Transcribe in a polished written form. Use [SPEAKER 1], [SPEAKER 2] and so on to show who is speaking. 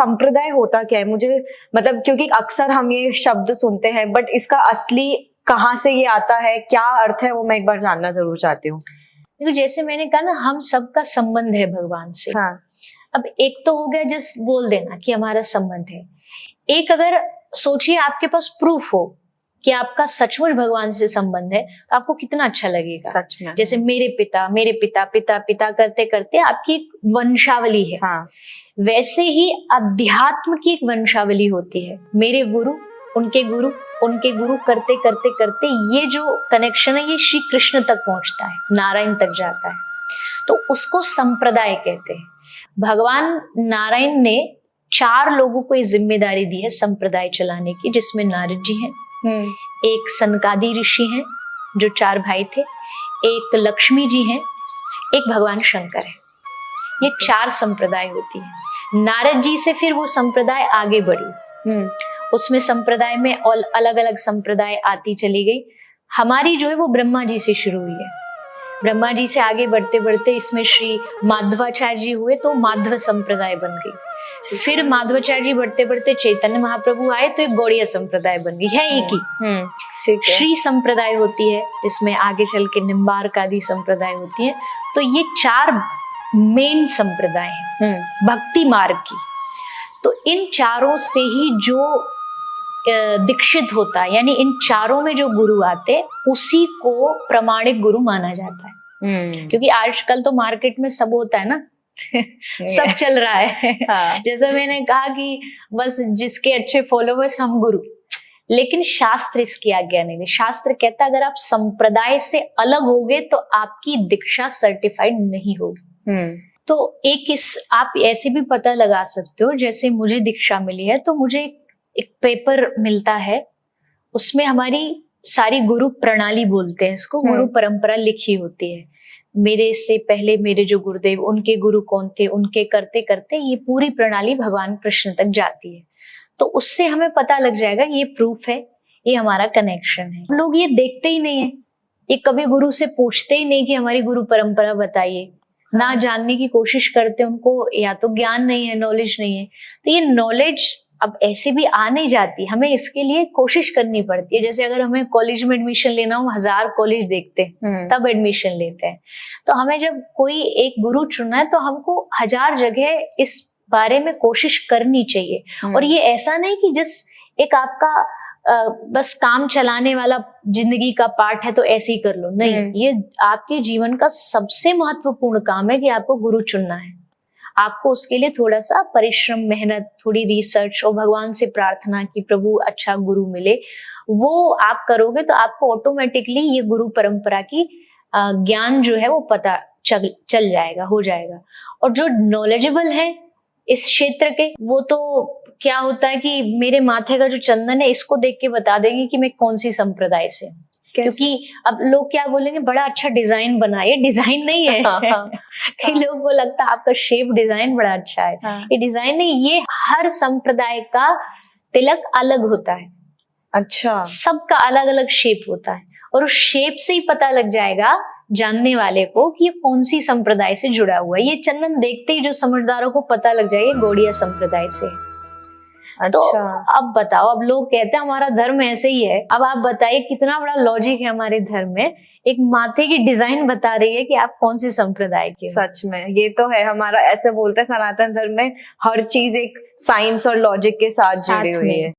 [SPEAKER 1] संप्रदाय होता क्या है? मुझे मतलब क्योंकि अक्सर हम ये शब्द सुनते हैं, बट इसका असली कहाँ से ये आता है, क्या अर्थ है, वो मैं एक बार जानना जरूर चाहती हूँ।
[SPEAKER 2] देखो जैसे मैंने कहा ना, हम सबका संबंध है भगवान से।
[SPEAKER 1] हाँ।
[SPEAKER 2] अब एक तो हो गया जस्ट बोल देना कि हमारा संबंध है। एक अगर सोचिए आपके पास प्रूफ हो कि आपका सचमुच भगवान से संबंध है, तो आपको कितना अच्छा लगेगा।
[SPEAKER 1] सच में।
[SPEAKER 2] जैसे मेरे पिता पिता पिता करते करते आपकी एक वंशावली है।
[SPEAKER 1] हाँ।
[SPEAKER 2] वैसे ही अध्यात्म की एक वंशावली होती है। मेरे गुरु, उनके गुरु, उनके गुरु करते करते करते ये जो कनेक्शन है ये श्री कृष्ण तक पहुंचता है, नारायण तक जाता है, तो उसको संप्रदाय कहते हैं। भगवान नारायण ने 4 लोगों को ये जिम्मेदारी दी है संप्रदाय चलाने की, जिसमें नारद जी हैं, एक सनकादि ऋषि हैं जो 4 भाई थे, एक लक्ष्मी जी हैं, एक भगवान शंकर है। ये 4 संप्रदाय होती है। नारद जी से फिर वो संप्रदाय आगे बढ़ी, उसमें संप्रदाय में अलग अलग संप्रदाय आती चली गई। हमारी जो है वो ब्रह्मा जी से शुरू हुई है। ब्रह्मा जी से आगे बढ़ते बढ़ते इसमें श्री माधवाचार्य जी हुए तो माधव संप्रदाय बन गई। फिर माधवाचार्य जी बढ़ते बढ़ते चैतन्य महाप्रभु आए तो एक गौड़िया संप्रदाय बन गई है। एक ही श्री संप्रदाय होती है, जिसमें आगे चल के निम्बार्क आदि संप्रदाय होती है। तो ये 4 मेन संप्रदाय हैं भक्ति मार्ग की। तो इन चारों से ही जो दीक्षित होता है, यानी इन चारों में जो गुरु आते उसी को प्रमाणिक गुरु माना जाता है। क्योंकि आजकल तो मार्केट में सब होता है ना सब चल रहा है। हाँ। जैसे मैंने कहा कि बस जिसके अच्छे फॉलोवर्स हम गुरु, लेकिन शास्त्र इसकी आज्ञा नहीं है। शास्त्र कहता है अगर आप संप्रदाय से अलग होगे तो आपकी दीक्षा सर्टिफाइड नहीं होगी। तो आप ऐसे भी पता लगा सकते हो, जैसे मुझे दीक्षा मिली है तो मुझे एक पेपर मिलता है, उसमें हमारी सारी गुरु प्रणाली बोलते हैं इसको, गुरु परंपरा लिखी होती है। मेरे से पहले मेरे जो गुरुदेव, उनके गुरु कौन थे, उनके करते करते ये पूरी प्रणाली भगवान कृष्ण तक जाती है। तो उससे हमें पता लग जाएगा ये प्रूफ है, ये हमारा कनेक्शन है। लोग ये देखते ही नहीं है, ये कभी गुरु से पूछते ही नहीं कि हमारी गुरु परंपरा बताइए, ना जानने की कोशिश करते, उनको या तो ज्ञान नहीं है, नॉलेज नहीं है। तो ये नॉलेज अब ऐसे भी आ नहीं जाती, हमें इसके लिए कोशिश करनी पड़ती है। जैसे अगर हमें कॉलेज में एडमिशन लेना हो, 1000 कॉलेज देखते हैं तब एडमिशन लेते हैं। तो हमें जब कोई एक गुरु चुनना है तो हमको 1000 जगह इस बारे में कोशिश करनी चाहिए। और ये ऐसा नहीं कि जिस एक आपका बस काम चलाने वाला जिंदगी का पार्ट है तो ऐसे ही कर लो, नहीं। ये आपके जीवन का सबसे महत्वपूर्ण काम है कि आपको गुरु चुनना है। आपको उसके लिए थोड़ा सा परिश्रम, मेहनत, थोड़ी रिसर्च और भगवान से प्रार्थना कि प्रभु अच्छा गुरु मिले, वो आप करोगे तो आपको ऑटोमेटिकली ये गुरु परंपरा की ज्ञान जो है वो पता चल जाएगा, हो जाएगा। और जो नॉलेजेबल है इस क्षेत्र के, वो तो क्या होता है कि मेरे माथे का जो चंदन है इसको देख के बता देंगे कि मैं कौन सी संप्रदाय से। क्योंकि अब लोग क्या बोलेंगे, बड़ा अच्छा डिजाइन बना, ये डिजाइन नहीं है। कई लोगों को लगता है आपका शेप डिजाइन बड़ा अच्छा है। ये डिजाइन नहीं, ये हर संप्रदाय का तिलक अलग होता है। अच्छा, सबका अलग अलग शेप होता है और उस शेप से ही पता लग जाएगा जानने वाले को कि ये कौन सी संप्रदाय से जुड़ा हुआ है। ये चंदन देखते ही जो समझदारों को पता लग जाएगा गौड़िया संप्रदाय से। अच्छा। तो अब बताओ, अब लोग कहते हैं हमारा धर्म ऐसे ही है। अब आप बताइए कितना बड़ा लॉजिक है हमारे धर्म में। एक माथे की डिजाइन बता रही है कि आप कौन सी संप्रदाय के।
[SPEAKER 1] सच में ये तो है, हमारा ऐसे बोलते हैं सनातन धर्म में हर चीज एक साइंस और लॉजिक के साथ जुड़ी हुई है।